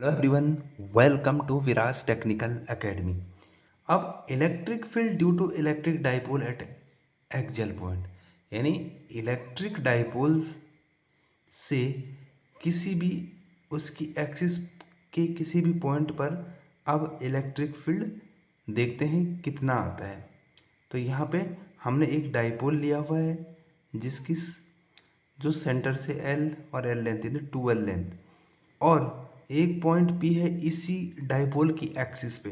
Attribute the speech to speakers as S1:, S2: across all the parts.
S1: Hello everyone, welcome to Viraj technical academy. अब electric field due to electric dipole at axial point, यानी electric dipole से किसी भी उसकी एक्सिस के किसी भी पॉइंट पर अब इलेक्ट्रिक फील्ड देखते हैं कितना आता है। तो यहाँ पे हमने एक डाइपोल लिया हुआ है जिसकी जो सेंटर से एल और एल लेंथ यानी 2L लेंथ, और एक पॉइंट पी है इसी डाइपोल की एक्सिस पे।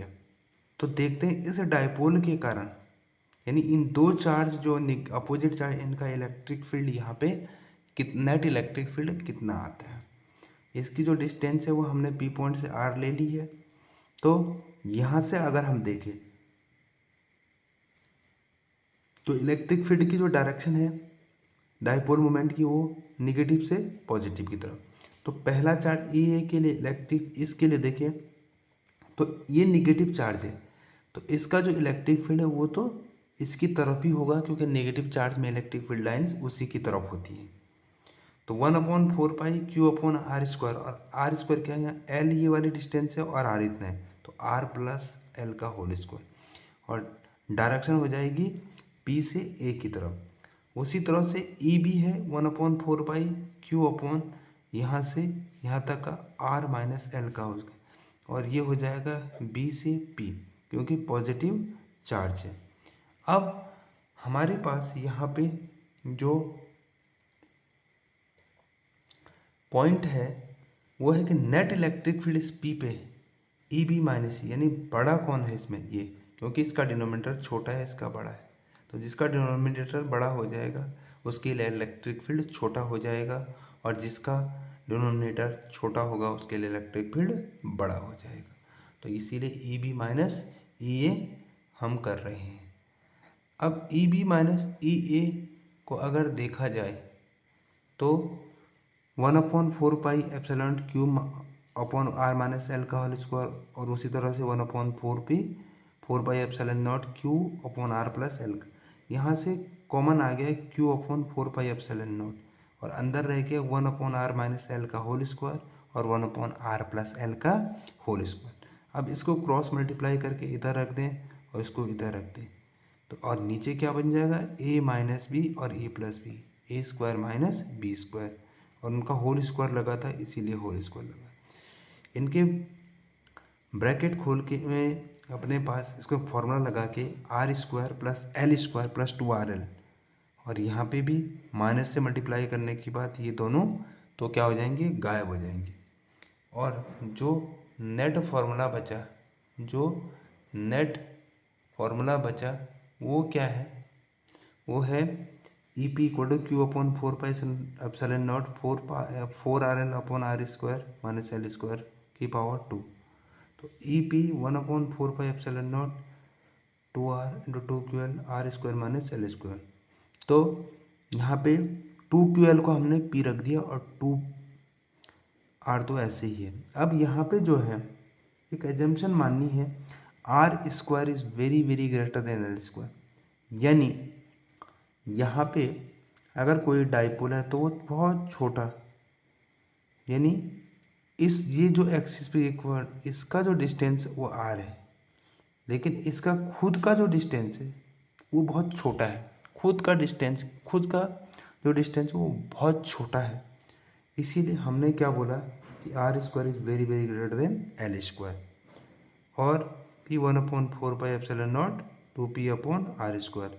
S1: तो देखते हैं इस डाइपोल के कारण, यानी इन दो चार्ज जो अपोजिट चार्ज, इनका इलेक्ट्रिक फील्ड यहाँ पे नेट इलेक्ट्रिक फील्ड कितना आता है। इसकी जो डिस्टेंस है वो हमने पी पॉइंट से आर ले ली है। तो यहाँ से अगर हम देखें तो इलेक्ट्रिक फील्ड की जो डायरेक्शन है डाइपोल मोमेंट की, वो निगेटिव से पॉजिटिव की तरफ। तो पहला चार्ज ई ए के लिए इलेक्ट्रिक, इसके लिए देखिए तो ये निगेटिव चार्ज है, तो इसका जो इलेक्ट्रिक फील्ड है वो तो इसकी तरफ ही होगा, क्योंकि नेगेटिव चार्ज में इलेक्ट्रिक फील्ड लाइंस उसी की तरफ होती हैं। तो 1/4 पाई क्यू अपॉन आर स्क्वायर, और आर स्क्वायर क्या है, यहाँ एल ये वाली डिस्टेंस है और आर इतना है, तो आर प्लस एल का होल स्क्वायर। और डायरेक्शन हो जाएगी पी से ए की तरफ। उसी तरह से ई भी है 1/4 पाई क्यू अपॉन यहाँ से यहाँ तक का आर माइनस एल का होल, और ये हो जाएगा बी से पी, क्योंकि पॉजिटिव चार्ज है। अब हमारे पास यहाँ पे जो पॉइंट है वो है कि नेट इलेक्ट्रिक फील्ड इस पी पे ई बी माइनस, यानी बड़ा कौन है इसमें, ये, क्योंकि इसका डिनोमिनेटर छोटा है इसका बड़ा है। तो जिसका डिनोमिनेटर बड़ा हो जाएगा उसके लिए इलेक्ट्रिक फील्ड छोटा हो जाएगा, और जिसका डिनोमिनेटर छोटा होगा उसके लिए इलेक्ट्रिक फील्ड बड़ा हो जाएगा। तो इसीलिए ई बी माइनस ई ए हम कर रहे हैं। अब ई बी माइनस ई ए को अगर देखा जाए तो 1/4 pi epsilon cube upon R minus L का होल स्क्वायर, और उसी तरह से 1/4 pi epsilon nought Q upon R plus L का, यहाँ से कॉमन आ गया Q upon 4 pi epsilon nought, और अंदर रह गया 1/r माइनस एल का होल स्क्वायर और 1/r प्लस एल का होल स्क्वायर। अब इसको क्रॉस मल्टीप्लाई करके इधर रख दें और इसको इधर रख दें, तो और नीचे क्या बन जाएगा, ए माइनस बी और ए प्लस बी, ए स्क्वायर माइनस बी स्क्वायर, और उनका होल स्क्वायर लगा था इसीलिए होल स्क्वायर लगा। इनके ब्रैकेट खोल के मैं अपने पास इसको फॉर्मूला लगा के R square plus L square plus 2RL, और यहाँ पे भी माइनस से मल्टीप्लाई करने के बाद ये दोनों तो क्या हो जाएंगे, गायब हो जाएंगे। और जो नेट फार्मूला बचा, जो नेट फार्मूला बचा वो क्या है, वो है E P equal to Q upon 4 pi epsilon nought 4RL upon R square minus L square की पावर 2। तो E P 1/4 pi epsilon nought 2R into 2QL R square minus L square. तो यहाँ पे 2QL को हमने P रख दिया और 2R तो ऐसे ही है। अब यहाँ पे जो है एक एजम्पशन माननी है, R square is very very greater than L square, यानी यहाँ पे अगर कोई डाइपोल है तो वो बहुत छोटा, यानी इस ये जो एक्सिस पे एक इसका जो डिस्टेंस वो आर है, लेकिन इसका खुद का जो डिस्टेंस है वो बहुत छोटा है। खुद का जो डिस्टेंस वो बहुत छोटा है, इसीलिए हमने क्या बोला कि R square is very very greater than L square, और P 1/4 pi epsilon not 2p upon R square,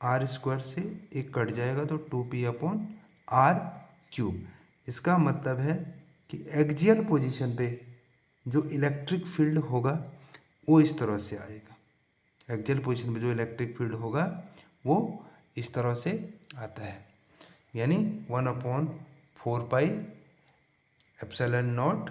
S1: R square से एक कट जाएगा तो 2p अपॉन आर क्यूब। इसका मतलब है कि एक्सियल पोजीशन पे जो इलेक्ट्रिक फील्ड होगा वो इस तरह से आएगा। एक्सियल पोजीशन पे जो इलेक्ट्रिक फील्ड होगा वो इस तरह से आता है, यानी 1/4 पाई एप्सिलॉन नॉट